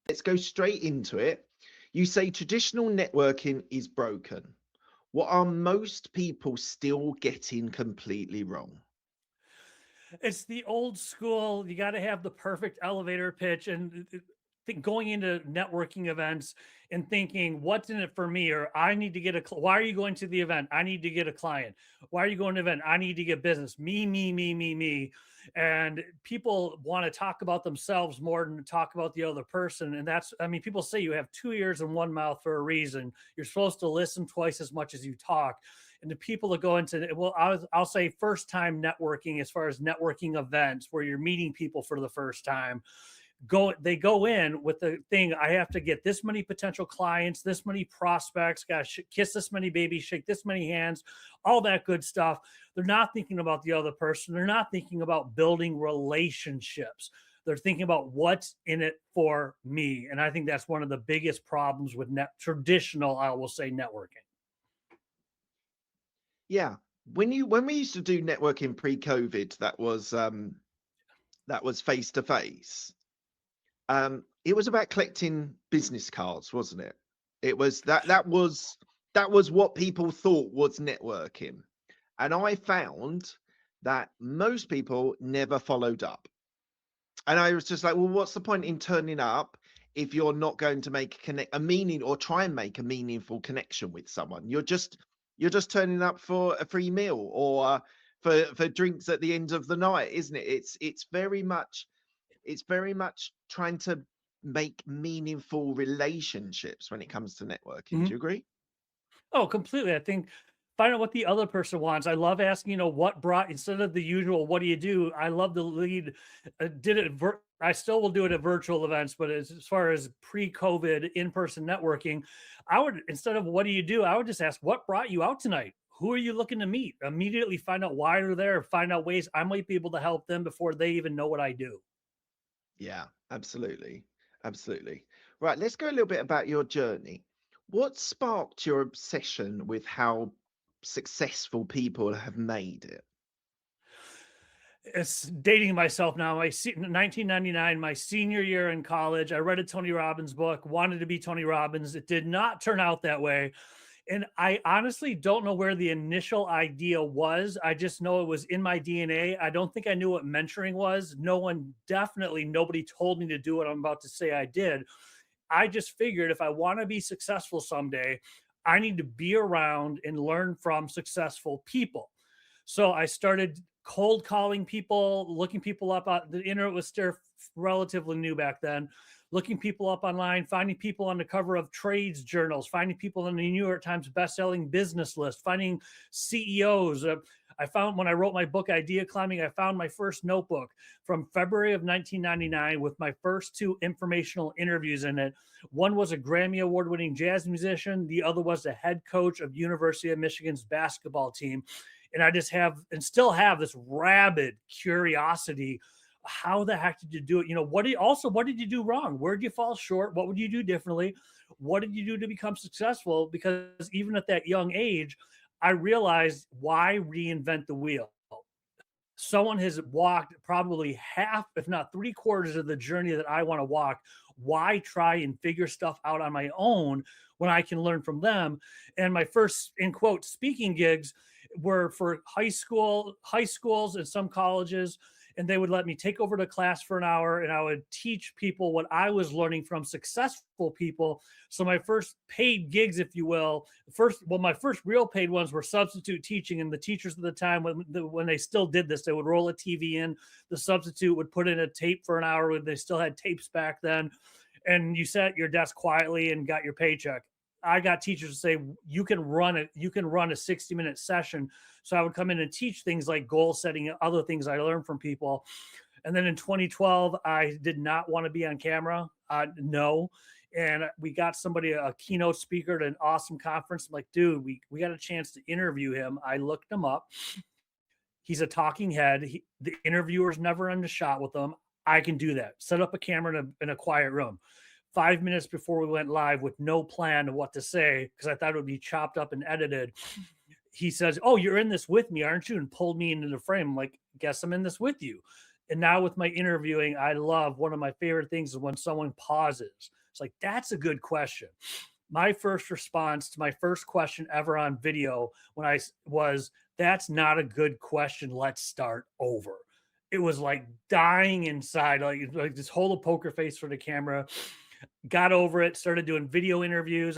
let's go straight into it. You say traditional networking is broken. What are most people still getting completely wrong? It's the old school. You got to have the perfect elevator pitch, and think going into networking events and thinking, "What's in it for me?" Or I need to get a. Why are you going to the event? I need to get a client. Why are you going to the event? I need to get business. Me, me, me, me, me. And people want to talk about themselves more than talk about the other person. And that's, I mean, people say you have two ears and one mouth for a reason. You're supposed to listen twice as much as you talk. And the people that go into, well, I'll say first time networking, as far as networking events where you're meeting people for the first time, they go in with the thing, I have to get this many potential clients, this many prospects, got to kiss this many babies, shake this many hands, all that good stuff. They're not thinking about the other person. They're not thinking about building relationships. They're thinking about what's in it for me. And I think that's one of the biggest problems with traditional, I will say, networking. Yeah. When we used to do networking pre-COVID, that was face to face. It was about collecting business cards, wasn't it? It was that was what people thought was networking. And I found that most people never followed up. And I was just like, well, what's the point in turning up if you're not going to make a meaning or try and make a meaningful connection with someone? You're just turning up for a free meal or for drinks at the end of the night, isn't it? It's very much trying to make meaningful relationships when it comes to networking. Do Mhm. you agree? Oh, completely. I think find out what the other person wants. I love asking, what brought instead of the usual, what do you do? I love the lead. Did it. I still will do it at virtual events, but as far as pre-COVID in-person networking, I would instead of what do you do, I would just ask what brought you out tonight. Who are you looking to meet? Immediately find out why they're there. Find out ways I might be able to help them before they even know what I do. Yeah, absolutely. Absolutely. Right, let's go a little bit about your journey. What sparked your obsession with how successful people have made it? It's dating myself now. 1999, my senior year in college, I read a Tony Robbins book, wanted to be Tony Robbins. It did not turn out that way. And I honestly don't know where the initial idea was. I just know it was in my DNA. I don't think I knew what mentoring was. Definitely nobody told me to do what I'm about to say I did. I just figured if I want to be successful someday, I need to be around and learn from successful people. So I started cold calling people, looking people up. The internet was still relatively new back then. Looking people up online, finding people on the cover of trades journals, finding people on the New York Times best-selling business list, finding CEOs. I found when I wrote my book Idea Climbing, I found my first notebook from February of 1999 with my first two informational interviews in it. One was a Grammy award-winning jazz musician. The other was the head coach of University of Michigan's basketball team. And I just have and still have this rabid curiosity. How the heck did you do it? What did you do wrong? Where did you fall short? What would you do differently? What did you do to become successful? Because even at that young age, I realized why reinvent the wheel. Someone has walked probably half, if not three quarters of the journey that I want to walk. Why try and figure stuff out on my own when I can learn from them? And my first, in quote, speaking gigs were for high schools and some colleges, and they would let me take over the class for an hour and I would teach people what I was learning from successful people. So my first paid gigs, if you will, my first real paid ones were substitute teaching, and the teachers at the time when they still did this, they would roll a TV in, the substitute would put in a tape for an hour when they still had tapes back then, and you sat at your desk quietly and got your paycheck. I got teachers to say you can run a 60-minute session. So I would come in and teach things like goal setting and other things I learned from people. And then in 2012, I did not want to be on camera. No. And we got somebody, a keynote speaker at an awesome conference. I'm like, dude, we got a chance to interview him. I looked him up. He's a talking head. The interviewer's never in the shot with him. I can do that. Set up a camera in a quiet room. 5 minutes before we went live with no plan of what to say, because I thought it would be chopped up and edited, he says, "Oh, you're in this with me, aren't you?" And pulled me into the frame. I'm like, guess I'm in this with you. And now with my interviewing, I love, one of my favorite things is when someone pauses. It's like, that's a good question. My first response to my first question ever on video when was, that's not a good question. Let's start over. It was like dying inside, like just hold a poker face for the camera. Got over it, started doing video interviews.